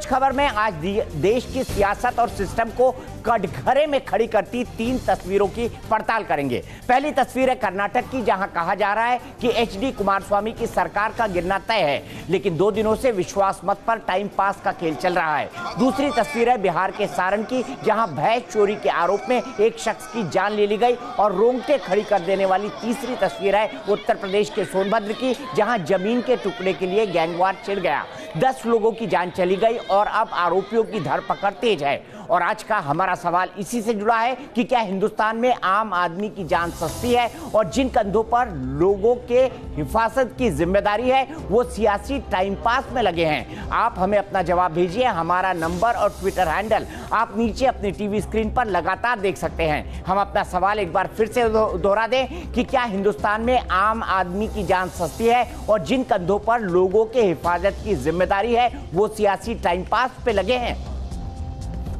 रोज खबर में आज देश की सियासत और सिस्टम को कटघरे में खड़ी करती 3 तस्वीरों की पड़ताल करेंगे। पहली तस्वीर है कर्नाटक की, जहां कहा जा रहा है कि एचडी कुमारस्वामी की सरकार का गिरना तय है, लेकिन 2 दिनों से विश्वास मत पर टाइम पास का खेल चल रहा है। दूसरी तस्वीर है बिहार के सारण की, जहां भैंस चोरी के आरोप में एक शख्स की जान ले ली गई। और रोंगटे खड़ी कर देने वाली तीसरी तस्वीर है उत्तर प्रदेश के सोनभद्र की, जहां जमीन के टुकड़े के लिए गैंगवार छिड़ गया, 10 लोगों की जान चली गई और अब आरोपियों की धरपकड़ तेज है। और आज का हमारा सवाल इसी से जुड़ा है कि क्या हिंदुस्तान में आम आदमी की जान सस्ती है और जिन कंधों पर लोगों के हिफाजत की जिम्मेदारी है वो सियासी टाइम पास में लगे हैं। आप हमें अपना जवाब भेजिए। हमारा नंबर और ट्विटर हैंडल आप नीचे अपनी टीवी स्क्रीन पर लगातार देख सकते हैं। हम अपना सवाल एक बार फिर से दोहरा दें कि क्या हिंदुस्तान में आम आदमी की जान सस्ती है और जिन कंधों पर लोगों के हिफाजत की जिम्मेदारी है वो सियासी टाइम पास पे लगे हैं।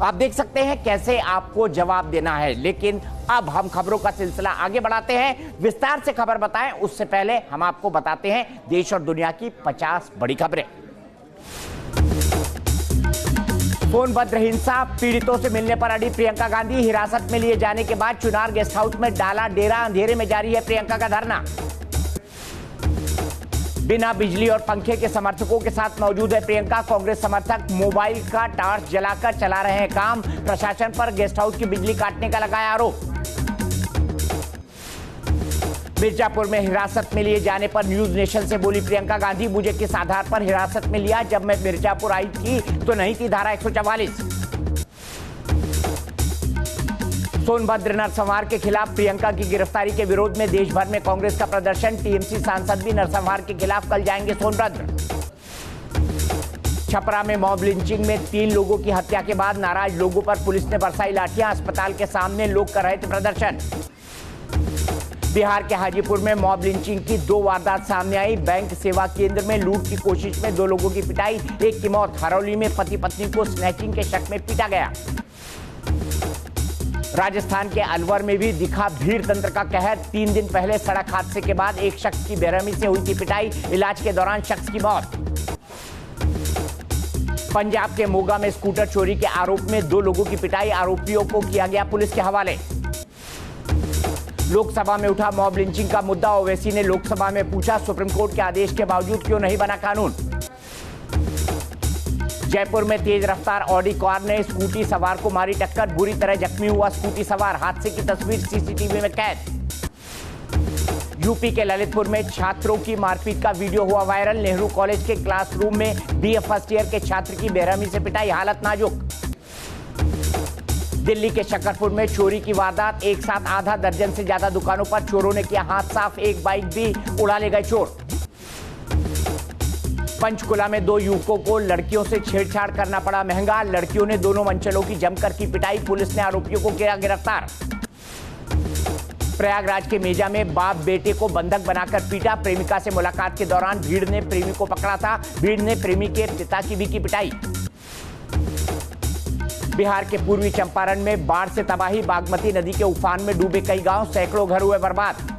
आप देख सकते हैं कैसे आपको जवाब देना है। लेकिन अब हम खबरों का सिलसिला आगे बढ़ाते हैं। विस्तार से खबर बताएं उससे पहले हम आपको बताते हैं देश और दुनिया की 50 बड़ी खबरें। सोनभद्र हिंसा पीड़ितों से मिलने पर अड़ी प्रियंका गांधी, हिरासत में लिए जाने के बाद चुनार गेस्ट हाउस में डाला डेरा, अंधेरे में जारी है प्रियंका का धरना। बिना बिजली और पंखे के समर्थकों के साथ मौजूद है प्रियंका। कांग्रेस समर्थक मोबाइल का टार्च जलाकर चला रहे हैं काम। प्रशासन पर गेस्ट हाउस की बिजली काटने का लगाया आरोप। मिर्जापुर में हिरासत में लिए जाने पर न्यूज नेशन से बोली प्रियंका गांधी, मुझे किस आधार पर हिरासत में लिया? जब मैं मिर्जापुर आई थी तो नहीं थी धारा 144। सोनभद्र नरसंहार के खिलाफ प्रियंका की गिरफ्तारी के विरोध में देश भर में कांग्रेस का प्रदर्शन। टीएमसी सांसद भी नरसंहार के खिलाफ कल जाएंगे सोनभद्र। छपरा में मॉब लिंचिंग में 3 लोगों की हत्या के बाद नाराज लोगों पर पुलिस ने बरसाई लाठियां। अस्पताल के सामने लोग कर रहे थे प्रदर्शन। बिहार के हाजीपुर में मॉब लिंचिंग की 2 वारदात सामने आई। बैंक सेवा केंद्र में लूट की कोशिश में 2 लोगों की पिटाई, एक की मौत। हरौली में पति पत्नी को स्नैचिंग के शक में पीटा गया। राजस्थान के अलवर में भी दिखा भीड़ तंत्र का कहर। 3 दिन पहले सड़क हादसे के बाद एक शख्स की बेरहमी से हुई थी पिटाई, इलाज के दौरान शख्स की मौत। पंजाब के मोगा में स्कूटर चोरी के आरोप में 2 लोगों की पिटाई, आरोपियों को किया गया पुलिस के हवाले। लोकसभा में उठा मॉब लिंचिंग का मुद्दा। ओवैसी ने लोकसभा में पूछा, सुप्रीम कोर्ट के आदेश के बावजूद क्यों नहीं बना कानून? जयपुर में तेज रफ्तार ऑडी कार ने स्कूटी सवार को मारी टक्कर, बुरी तरह जख्मी हुआ स्कूटी सवार। हादसे की तस्वीर सीसीटीवी में कैद। यूपी के ललितपुर में छात्रों की मारपीट का वीडियो हुआ वायरल। नेहरू कॉलेज के क्लासरूम में बीए फर्स्ट ईयर के छात्र की बेरहमी से पिटाई, हालत नाजुक। दिल्ली के शकरपुर में चोरी की वारदात। एक साथ आधा दर्जन से ज्यादा दुकानों पर चोरों ने किया हाथ साफ, एक बाइक भी उड़ा ले गए चोर। पंचकुला में 2 युवकों को लड़कियों से छेड़छाड़ करना पड़ा महंगा। लड़कियों ने दोनों मंचलों की जमकर की पिटाई, पुलिस ने आरोपियों को किया गिरफ्तार। प्रयागराज के मेजा में बाप बेटे को बंधक बनाकर पीटा। प्रेमिका से मुलाकात के दौरान भीड़ ने प्रेमी को पकड़ा था, भीड़ ने प्रेमी के पिता की भी की पिटाई। बिहार के पूर्वी चंपारण में बाढ़ से तबाही। बागमती नदी के उफान में डूबे कई गांव, सैकड़ों घर हुए बर्बाद।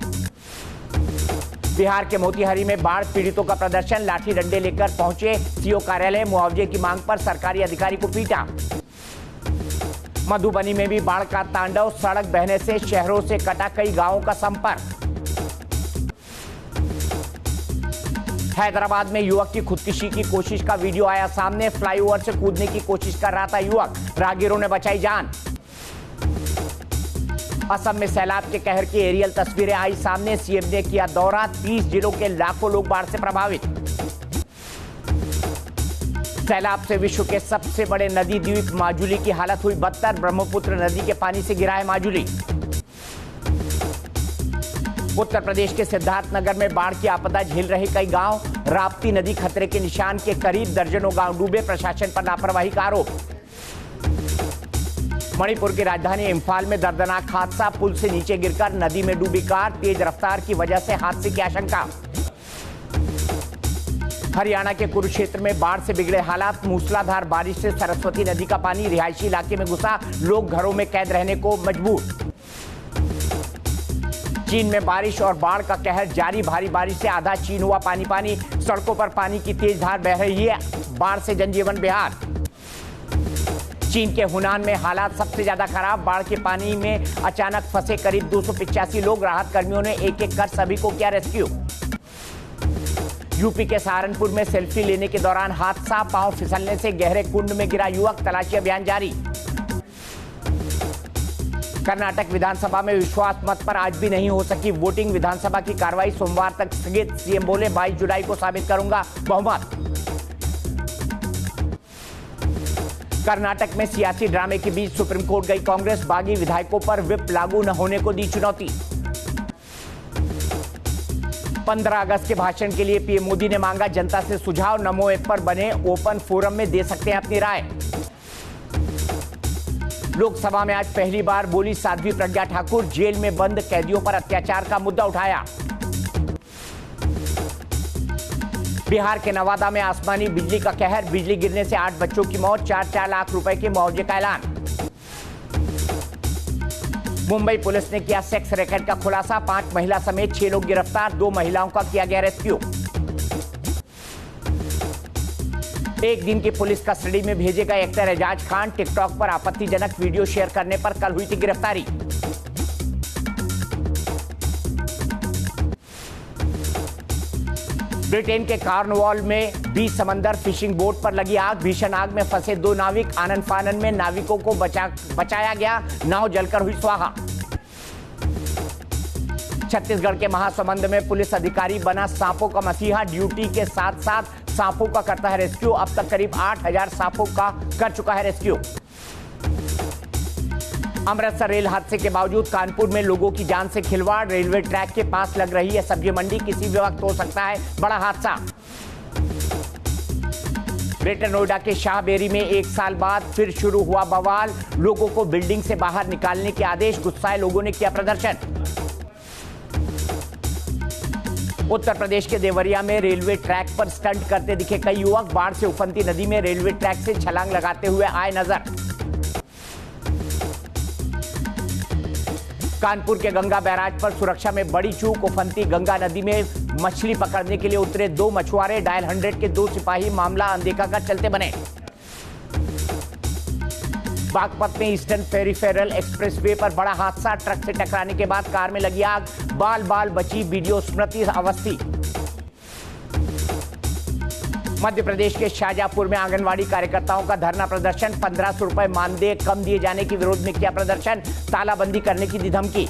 बिहार के मोतिहारी में बाढ़ पीड़ितों का प्रदर्शन। लाठी डंडे लेकर पहुंचे सीओ कार्यालय, मुआवजे की मांग पर सरकारी अधिकारी को पीटा। मधुबनी में भी बाढ़ का तांडव। सड़क बहने से शहरों से कटा कई गांवों का संपर्क। हैदराबाद में युवक की खुदकुशी की कोशिश का वीडियो आया सामने। फ्लाईओवर से कूदने की कोशिश कर रहा था युवक, राहगीरों ने बचाई जान। असम में सैलाब के कहर की एरियल तस्वीरें आई सामने। सीएम ने किया दौरा। 30 जिलों के लाखों लोग बाढ़ से प्रभावित। सैलाब से विश्व के सबसे बड़े नदी द्वीप माजुली की हालत हुई बदतर। ब्रह्मपुत्र नदी के पानी से घिरा है माजुली। उत्तर प्रदेश के सिद्धार्थनगर में बाढ़ की आपदा झेल रहे कई गांव। राप्ती नदी खतरे के निशान के करीब, दर्जनों गांव डूबे। प्रशासन पर लापरवाही का आरोप। मणिपुर की राजधानी इम्फाल में दर्दनाक हादसा। पुल से नीचे गिरकर नदी में डूबी कार, तेज रफ्तार की वजह से हादसे की आशंका। हरियाणा के कुरुक्षेत्र में बाढ़ से बिगड़े हालात। मूसलाधार बारिश से सरस्वती नदी का पानी रिहायशी इलाके में घुसा, लोग घरों में कैद रहने को मजबूर। चीन में बारिश और बाढ़ का कहर जारी। भारी बारिश से आधा चीन हुआ पानी पानी। सड़कों पर पानी की तेज धार बह रही है, बाढ़ से जनजीवन बेहाल। चीन के हुनान में हालात सबसे ज्यादा खराब। बाढ़ के पानी में अचानक फंसे करीब 285 लोग। राहत कर्मियों ने एक एक कर सभी को किया रेस्क्यू। यूपी के सहारनपुर में सेल्फी लेने के दौरान हादसा, पांव फिसलने से गहरे कुंड में गिरा युवक। तलाशी अभियान जारी। कर्नाटक विधानसभा में विश्वास मत पर आज भी नहीं हो सकी वोटिंग। विधानसभा की कार्रवाई सोमवार तक स्थगित। सीएम बोले 22 जुलाई को साबित करूंगा बहुमत। कर्नाटक में सियासी ड्रामे के बीच सुप्रीम कोर्ट गई कांग्रेस। बागी विधायकों पर व्हिप लागू न होने को दी चुनौती। 15 अगस्त के भाषण के लिए पीएम मोदी ने मांगा जनता से सुझाव। नमो ऐप पर बने ओपन फोरम में दे सकते हैं अपनी राय। लोकसभा में आज पहली बार बोली साध्वी प्रज्ञा ठाकुर। जेल में बंद कैदियों पर अत्याचार का मुद्दा उठाया। बिहार के नवादा में आसमानी बिजली का कहर। बिजली गिरने से 8 बच्चों की मौत। 4-4 लाख रुपए के मुआवजे का ऐलान। मुंबई पुलिस ने किया सेक्स रैकेट का खुलासा। 5 महिला समेत 6 लोग गिरफ्तार। 2 महिलाओं का किया गया रेस्क्यू। एक दिन की पुलिस कस्टडी में भेजे गए एक्टर एजाज खान। टिकटॉक पर आपत्तिजनक वीडियो शेयर करने पर कल हुई थी गिरफ्तारी। ब्रिटेन के कॉर्नवॉल में बीच समंदर फिशिंग बोट पर लगी आग। भीषण आग में फंसे 2 नाविक। आनन फानन में नाविकों को बचाया गया। नाव जलकर हुई स्वाहा। छत्तीसगढ़ के महासमुंद में पुलिस अधिकारी बना सांपों का मसीहा। ड्यूटी के साथ साथ सांपों का करता है रेस्क्यू। अब तक करीब 8000 सांपों का कर चुका है रेस्क्यू। अमृतसर रेल हादसे के बावजूद कानपुर में लोगों की जान से खिलवाड़। रेलवे ट्रैक के पास लग रही है सब्जी मंडी। किसी भी वक्त हो सकता है बड़ा हादसा। ग्रेटर नोएडा के शाहबेरी में 1 साल बाद फिर शुरू हुआ बवाल। लोगों को बिल्डिंग से बाहर निकालने के आदेश। गुस्साए लोगों ने किया प्रदर्शन। उत्तर प्रदेश के देवरिया में रेलवे ट्रैक पर स्टंट करते दिखे कई युवक। बाढ़ से उफनती नदी में रेलवे ट्रैक से छलांग लगाते हुए आए नजर। कानपुर के गंगा बैराज पर सुरक्षा में बड़ी चूक। उफनती गंगा नदी में मछली पकड़ने के लिए उतरे 2 मछुआरे। डायल 100 के 2 सिपाही मामला अनदेखा कर चलते बने। बागपत में ईस्टर्न पेरिफेरल एक्सप्रेसवे पर बड़ा हादसा। ट्रक से टकराने के बाद कार में लगी आग। बाल बाल बची वीडियो स्मृति अवस्थी। मध्य प्रदेश के शाहजहांपुर में आंगनवाड़ी कार्यकर्ताओं का धरना प्रदर्शन। 1500 रुपए मानदेय कम दिए जाने के विरोध में किया प्रदर्शन। तालाबंदी करने की दी धमकी।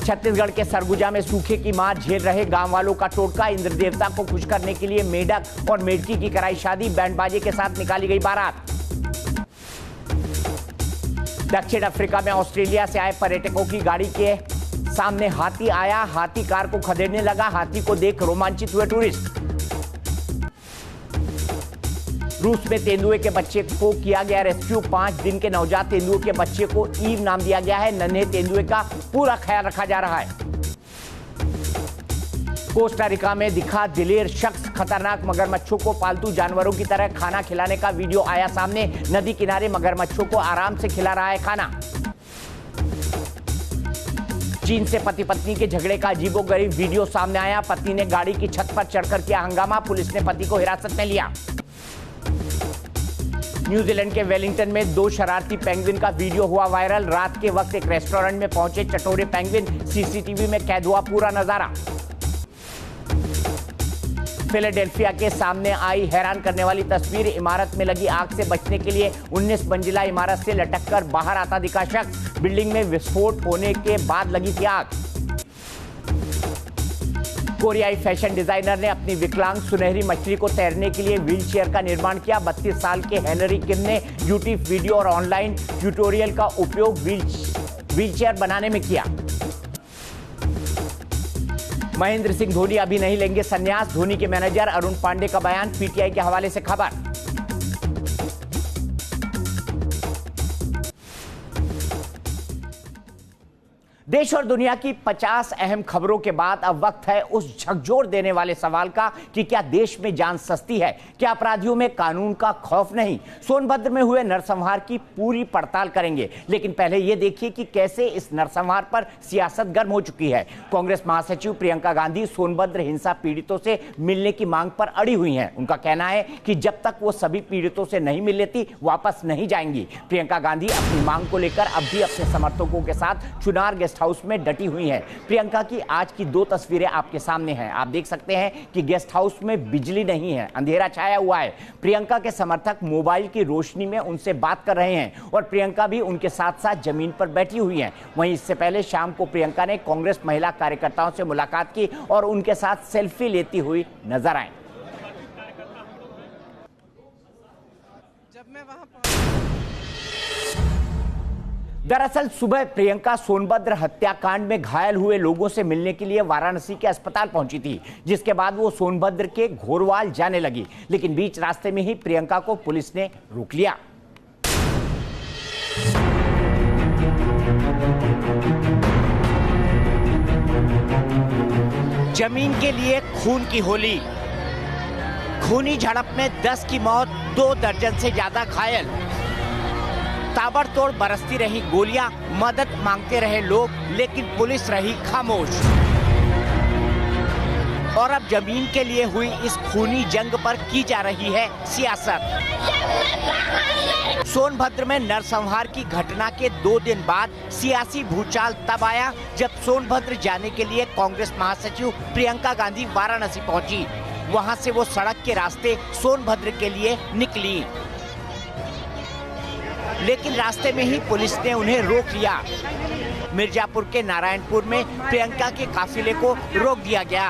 छत्तीसगढ़ के सरगुजा में सूखे की मार झेल रहे गांव वालों का टोटका। इंद्र देवता को खुश करने के लिए मेढक और मेढकी की कराई शादी। बैंड बाजे के साथ निकाली गई बारात। दक्षिण अफ्रीका में ऑस्ट्रेलिया से आए पर्यटकों की गाड़ी के सामने हाथी आया। हाथी कार को खदेड़ने लगा। हाथी को देख रोमांचित हुए टूरिस्ट। रूस में तेंदुए के बच्चे को किया गया रेस्क्यू। 5 दिन के नवजात तेंदुए के बच्चे को ईव नाम दिया गया है। नन्हे तेंदुए का पूरा ख्याल रखा जा रहा है। कोस्टा रिका में दिखा दिलेर शख्स। खतरनाक मगरमच्छों को पालतू जानवरों की तरह खाना खिलाने का वीडियो आया सामने। नदी किनारे मगरमच्छों को आराम से खिला रहा है खाना। चीन से पति पत्नी के झगड़े का अजीबोगरीब वीडियो सामने आया। पत्नी ने गाड़ी की छत पर चढ़कर किया हंगामा। पुलिस ने पति को हिरासत में लिया। न्यूजीलैंड के वेलिंगटन में 2 शरारती पेंगुइन का वीडियो हुआ वायरल। रात के वक्त एक रेस्टोरेंट में पहुंचे चटोरे पेंगुइन। सीसीटीवी में कैद हुआ पूरा नजारा। फिलाडेल्फिया के सामने आई हैरान करने वाली तस्वीर। इमारत में लगी आग से बचने के लिए 19 मंजिला इमारत से लटककर बाहर आता दिखा शख्स। बिल्डिंग में विस्फोट होने के बाद लगी थी आग। कोरियाई फैशन डिजाइनर ने अपनी विकलांग सुनहरी मछली को तैरने के लिए व्हीलचेयर का निर्माण किया। 32 साल के हेनरी किम ने यूट्यूब वीडियो और ऑनलाइन ट्यूटोरियल का उपयोग व्हीलचेयर बनाने में किया। महेंद्र सिंह धोनी अभी नहीं लेंगे संन्यास। धोनी के मैनेजर अरुण पांडे का बयान। पीटीआई के हवाले से खबर। देश और दुनिया की 50 अहम खबरों के बाद अब वक्त है उस झकझोर देने वाले सवाल का कि क्या देश में जान सस्ती है, क्या अपराधियों में कानून का खौफ नहीं। सोनभद्र में हुए नरसंहार की पूरी पड़ताल करेंगे, लेकिन पहले यह देखिए कि कैसे इस नरसंहार पर सियासत गर्म हो चुकी है। कांग्रेस महासचिव प्रियंका गांधी सोनभद्र हिंसा पीड़ितों से मिलने की मांग पर अड़ी हुई हैं। उनका कहना है कि जब तक वो सभी पीड़ितों से नहीं मिल लेती वापस नहीं जाएंगी। प्रियंका गांधी अपनी मांग को लेकर अब भी अपने समर्थकों के साथ चुनार गेस्ट हाउस में डटी हुई हैं। प्रियंका की आज की 2 तस्वीरें आपके सामने हैं। आप देख सकते हैं कि गेस्ट हाउस में बिजली नहीं है, अंधेरा छाया हुआ है। प्रियंका के समर्थक मोबाइल की रोशनी में उनसे बात कर रहे हैं और प्रियंका भी उनके साथ साथ जमीन पर बैठी हुई हैं। वहीं इससे पहले शाम को प्रियंका ने कांग्रेस महिला कार्यकर्ताओं से मुलाकात की और उनके साथ सेल्फी लेती हुई नजर आई। दरअसल सुबह प्रियंका सोनभद्र हत्याकांड में घायल हुए लोगों से मिलने के लिए वाराणसी के अस्पताल पहुंची थी, जिसके बाद वो सोनभद्र के घोरवाल जाने लगी, लेकिन बीच रास्ते में ही प्रियंका को पुलिस ने रोक लिया। जमीन के लिए खून की होली, खूनी झड़प में 10 की मौत, 2 दर्जन से ज्यादा घायल। ताबड़तोड़ बरसती रही गोलियां, मदद मांगते रहे लोग, लेकिन पुलिस रही खामोश। और अब जमीन के लिए हुई इस खूनी जंग पर की जा रही है सियासत। सोनभद्र में नरसंहार की घटना के 2 दिन बाद सियासी भूचाल तब आया जब सोनभद्र जाने के लिए कांग्रेस महासचिव प्रियंका गांधी वाराणसी पहुंची। वहां से वो सड़क के रास्ते सोनभद्र के लिए निकली, लेकिन रास्ते में ही पुलिस ने उन्हें रोक लिया। मिर्जापुर के नारायणपुर में प्रियंका के काफिले को रोक दिया गया।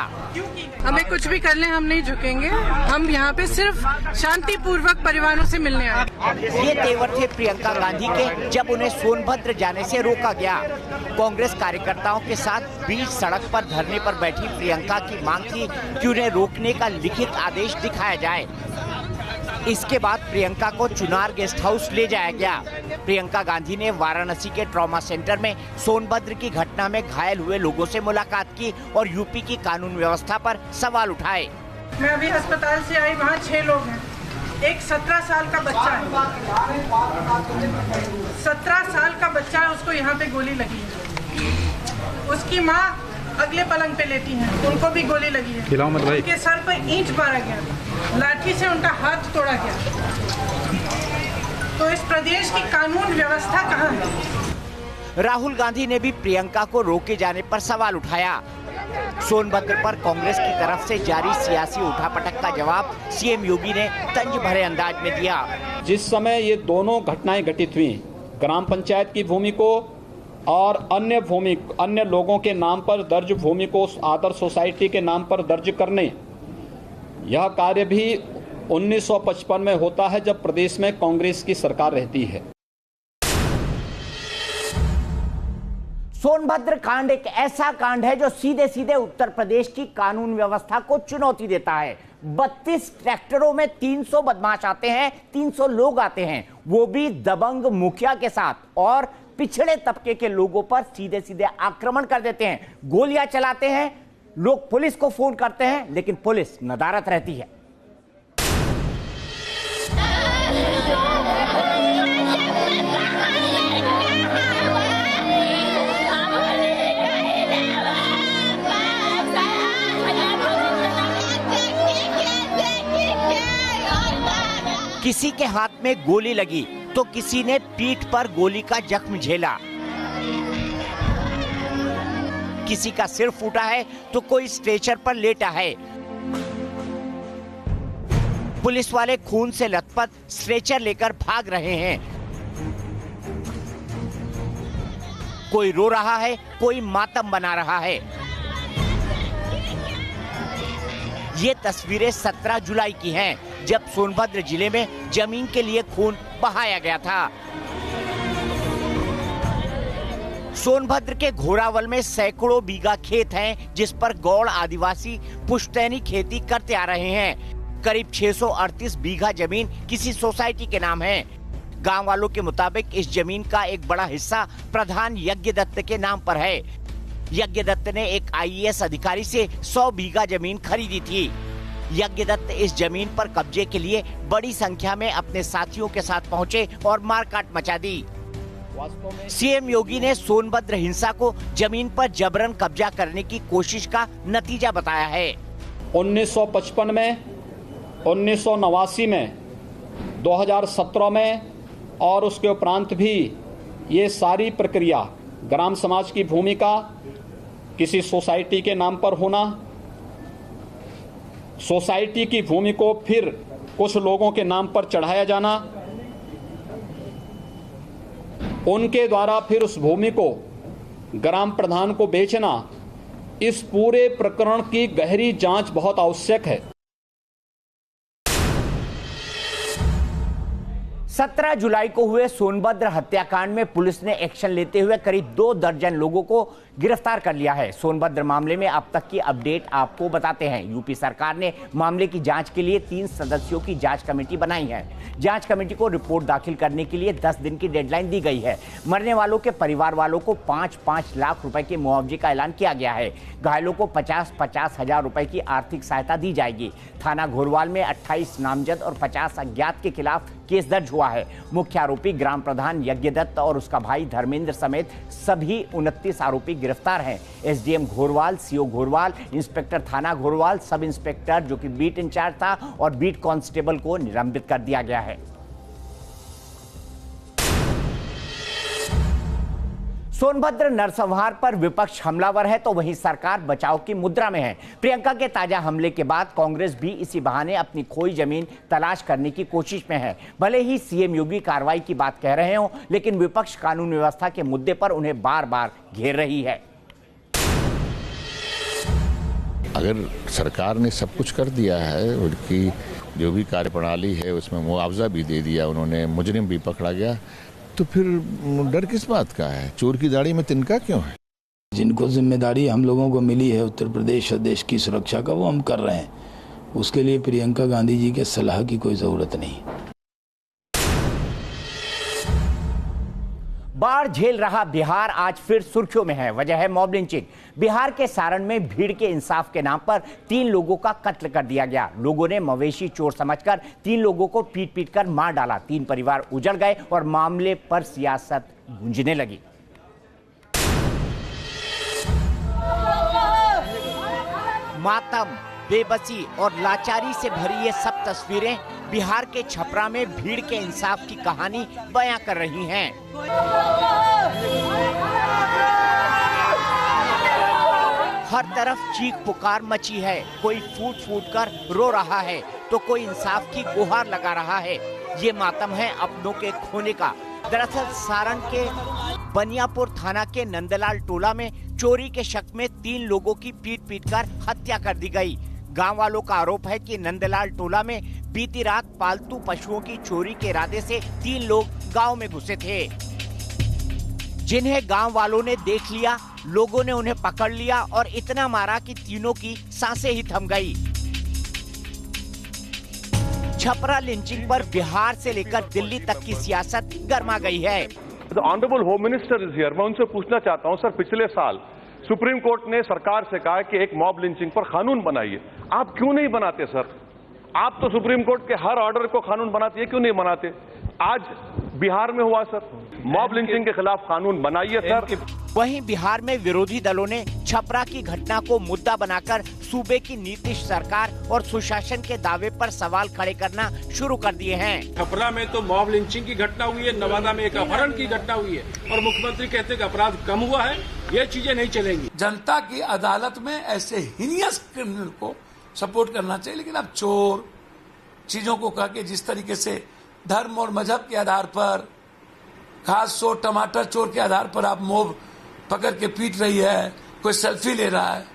हमें कुछ भी कर ले, हम नहीं झुकेंगे। हम यहाँ पे सिर्फ शांतिपूर्वक परिवारों से मिलने आए। ये तेवर थे प्रियंका गांधी के जब उन्हें सोनभद्र जाने से रोका गया। कांग्रेस कार्यकर्ताओं के साथ बीच सड़क पर धरने पर बैठी प्रियंका की मांग थी कि उन्हें रोकने का लिखित आदेश दिखाया जाए। इसके बाद प्रियंका को चुनार गेस्ट हाउस ले जाया गया। प्रियंका गांधी ने वाराणसी के ट्रॉमा सेंटर में सोनभद्र की घटना में घायल हुए लोगों से मुलाकात की और यूपी की कानून व्यवस्था पर सवाल उठाए। मैं अभी अस्पताल से आई, वहाँ 6 लोग हैं। एक 17 साल का बच्चा है, 17 साल का बच्चा है, उसको यहाँ पे गोली लगी है। उसकी माँ अगले पलंग पे लेटी हैं, उनको भी गोली लगी है। उनके सर पर ईंट मारा गया, लाठी से उनका हाथ तोड़ा गया। तो इस प्रदेश की कानून व्यवस्था कहाँ है? राहुल गांधी ने भी प्रियंका को रोके जाने पर सवाल उठाया। सोनभद्र पर कांग्रेस की तरफ से जारी सियासी उठापटक का जवाब सीएम योगी ने तंज भरे अंदाज में दिया। जिस समय ये दोनों घटनाएं घटित हुई, ग्राम पंचायत की भूमि को और अन्य लोगों के नाम पर दर्ज भूमि को आदर्श सोसाइटी के नाम पर दर्ज करने, यह कार्य भी 1955 में होता है जब प्रदेश में कांग्रेस की सरकार रहती है। सोनभद्र कांड एक ऐसा कांड है जो सीधे सीधे उत्तर प्रदेश की कानून व्यवस्था को चुनौती देता है। 32 ट्रैक्टरों में 300 बदमाश आते हैं, 300 लोग आते हैं, वो भी दबंग मुखिया के साथ, और पिछड़े तबके के लोगों पर सीधे सीधे आक्रमण कर देते हैं, गोलियां चलाते हैं। लोग पुलिस को फोन करते हैं, लेकिन पुलिस नदारत रहती है। किसी के हाथ में गोली लगी तो किसी ने पीठ पर गोली का जख्म झेला। किसी का सिर फूटा है तो कोई स्ट्रेचर पर लेटा है। पुलिस वाले खून से लथपथ स्ट्रेचर लेकर भाग रहे हैं। कोई रो रहा है, कोई मातम बना रहा है। ये तस्वीरें 17 जुलाई की हैं, जब सोनभद्र जिले में जमीन के लिए खून बहाया गया था। सोनभद्र के घोरावल में सैकड़ों बीघा खेत हैं, जिस पर गौड़ आदिवासी पुश्तैनी खेती करते आ रहे हैं। करीब 638 बीघा जमीन किसी सोसाइटी के नाम है। गांव वालों के मुताबिक इस जमीन का एक बड़ा हिस्सा प्रधान यज्ञदत्त के नाम पर है। यज्ञदत्त ने एक IAS अधिकारी से 100 बीघा जमीन खरीदी थी। यज्ञदत्त इस जमीन पर कब्जे के लिए बड़ी संख्या में अपने साथियों के साथ पहुंचे और मारकाट मचा दी। सीएम योगी ने सोनभद्र हिंसा को जमीन पर जबरन कब्जा करने की कोशिश का नतीजा बताया है। 1955 में, 1989 में, 2017 में और उसके उपरांत भी ये सारी प्रक्रिया ग्राम समाज की भूमि का किसी सोसाइटी के नाम पर होना, सोसाइटी की भूमि को फिर कुछ लोगों के नाम पर चढ़ाया जाना, उनके द्वारा फिर उस भूमि को ग्राम प्रधान को बेचना, इस पूरे प्रकरण की गहरी जांच बहुत आवश्यक है। 17 जुलाई को हुए सोनभद्र हत्याकांड में पुलिस ने एक्शन लेते हुए करीब 2 दर्जन लोगों को गिरफ्तार कर लिया है। सोनभद्र मामले में अब तक की अपडेट आपको बताते हैं। यूपी सरकार ने मामले की जांच के लिए 3 सदस्यों की जांच कमेटी बनाई है। जांच कमेटी को रिपोर्ट दाखिल करने के लिए 10 दिन की डेडलाइन दी गई है। मरने वालों के परिवार वालों को 5-5 लाख रुपए के मुआवजे का ऐलान किया गया है। घायलों को 50-50 हजार रुपए की आर्थिक सहायता दी जाएगी। थाना घोरवाल में 28 नामजद और 50 अज्ञात के खिलाफ केस दर्ज हुआ है। मुख्य आरोपी ग्राम प्रधान यज्ञदत्त और उसका भाई धर्मेंद्र समेत सभी 29 आरोपी गिरफ्तार हैं। एसडीएम घोरवाल, सीओ घोरवाल, इंस्पेक्टर थाना घोरवाल, सब इंस्पेक्टर जो कि बीट इंचार्ज था और बीट कांस्टेबल को निलंबित कर दिया गया है। सोनभद्र नरसंहार पर विपक्ष हमलावर है तो वहीं सरकार बचाव की मुद्रा में है। प्रियंका के ताजा हमले के बाद कांग्रेस भी इसी बहाने अपनी खोई जमीन तलाश करने की कोशिश में है। भले ही सीएम योगी कार्रवाई की बात कह रहे हो, लेकिन विपक्ष कानून व्यवस्था के मुद्दे पर उन्हें बार बार घेर रही है। अगर सरकार ने सब कुछ कर दिया है, उनकी जो भी कार्यप्रणाली है उसमें मुआवजा भी दे दिया उन्होंने, मुजरिम भी पकड़ा गया, तो फिर डर किस बात का है? चोर की दाढ़ी में तिनका क्यों है? जिनको जिम्मेदारी हम लोगों को मिली है उत्तर प्रदेश और देश की सुरक्षा का, वो हम कर रहे हैं। उसके लिए प्रियंका गांधी जी के सलाह की कोई जरूरत नहीं। बाढ़ झेल रहा बिहार आज फिर सुर्खियों में है। वजह है मॉब लिंचिंग। बिहार के सारण में भीड़ के इंसाफ के नाम पर 3 लोगों का कत्ल कर दिया गया। लोगों ने मवेशी चोर समझकर 3 लोगों को पीट पीट कर मार डाला। 3 परिवार उजड़ गए और मामले पर सियासत गूंजने लगी। मातम, बेबसी और लाचारी से भरी ये सब तस्वीरें बिहार के छपरा में भीड़ के इंसाफ की कहानी बयां कर रही हैं। हर तरफ चीख पुकार मची है। कोई फूट फूट कर रो रहा है तो कोई इंसाफ की गुहार लगा रहा है। ये मातम है अपनों के खोने का। दरअसल सारण के बनियापुर थाना के नंदलाल टोला में चोरी के शक में 3 लोगों की पीट पीट कर हत्या कर दी गई। गांव वालों का आरोप है कि नंदलाल टोला में बीती रात पालतू पशुओं की चोरी के इरादे से 3 लोग गांव में घुसे थे, जिन्हें गांव वालों ने देख लिया। लोगों ने उन्हें पकड़ लिया और इतना मारा कि तीनों की सांसें ही थम गई। छपरा लिंचिंग पर बिहार से लेकर दिल्ली तक की सियासत गर्मा गई है। Honourable home minister is here. मैं उनसे पूछना चाहता हूं, सर पिछले साल सुप्रीम कोर्ट ने सरकार से कहा कि एक मॉब लिंचिंग पर कानून बनाइए। आप क्यों नहीं बनाते सर? आप तो सुप्रीम कोर्ट के हर ऑर्डर को कानून बनाते हैं, क्यों नहीं बनाते? आज बिहार में हुआ सर, मॉब लिंचिंग के खिलाफ कानून बनाइए सर। वहीं बिहार में विरोधी दलों ने छपरा की घटना को मुद्दा बनाकर सूबे की नीतीश सरकार और सुशासन के दावे पर सवाल खड़े करना शुरू कर दिए हैं। छपरा में तो मॉब लिंचिंग की घटना हुई है, नवादा में एक अपहरण की घटना हुई है और मुख्यमंत्री कहते हैं कि अपराध कम हुआ है। ये चीजें नहीं चलेंगी। जनता की अदालत में ऐसे हीनियस क्रिमिनल को सपोर्ट करना चाहिए, लेकिन अब चोर चीजों को कह के जिस तरीके से धर्म और मजहब के आधार पर, खास चोर टमाटर चोर के आधार पर आप मोब पकड़ के पीट रही है, कोई सेल्फी ले रहा है।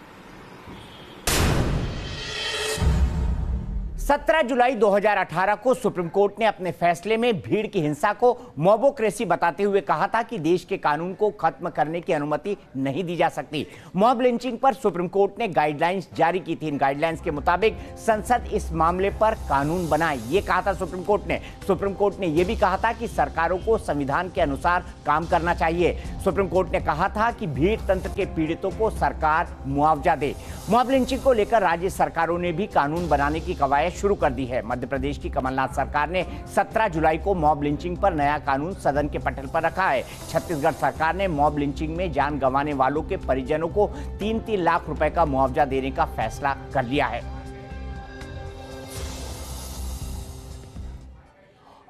17 जुलाई 2018 को सुप्रीम कोर्ट ने अपने फैसले में भीड़ की हिंसा को मॉबोक्रेसी बताते हुए कहा था कि देश के कानून को खत्म करने की अनुमति नहीं दी जा सकती। मॉब लिंचिंग पर सुप्रीम कोर्ट ने गाइडलाइंस जारी की थी। इन गाइडलाइंस के मुताबिक संसद इस मामले पर कानून बनाए, ये कहा था सुप्रीम कोर्ट ने। सुप्रीम कोर्ट ने यह भी कहा था कि सरकारों को संविधान के अनुसार काम करना चाहिए। सुप्रीम कोर्ट ने कहा था कि भीड़ तंत्र के पीड़ितों को सरकार मुआवजा दे। मॉब लिंचिंग को लेकर राज्य सरकारों ने भी कानून बनाने की कवायद शुरू कर दी है। मध्य प्रदेश की कमलनाथ सरकार ने 17 जुलाई को मॉब लिंचिंग पर नया कानून सदन के पटल पर रखा है। छत्तीसगढ़ सरकार ने मॉब लिंचिंग में जान गंवाने वालों के परिजनों को 3-3 लाख रुपए का मुआवजा देने का फैसला कर लिया है।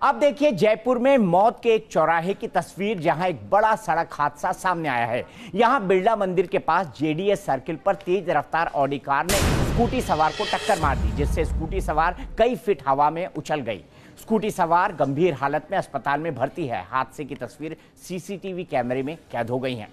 अब देखिए जयपुर में मौत के एक चौराहे की तस्वीर, जहां एक बड़ा सड़क हादसा सामने आया है। यहां बिरला मंदिर के पास जेडीएस सर्किल पर तेज रफ्तार ऑडी कार ने स्कूटी सवार को टक्कर मार दी, जिससे स्कूटी सवार कई फीट हवा में उछल गई। स्कूटी सवार गंभीर हालत में अस्पताल में भर्ती है। हादसे की तस्वीर सीसीटीवी कैमरे में कैद हो गई हैं।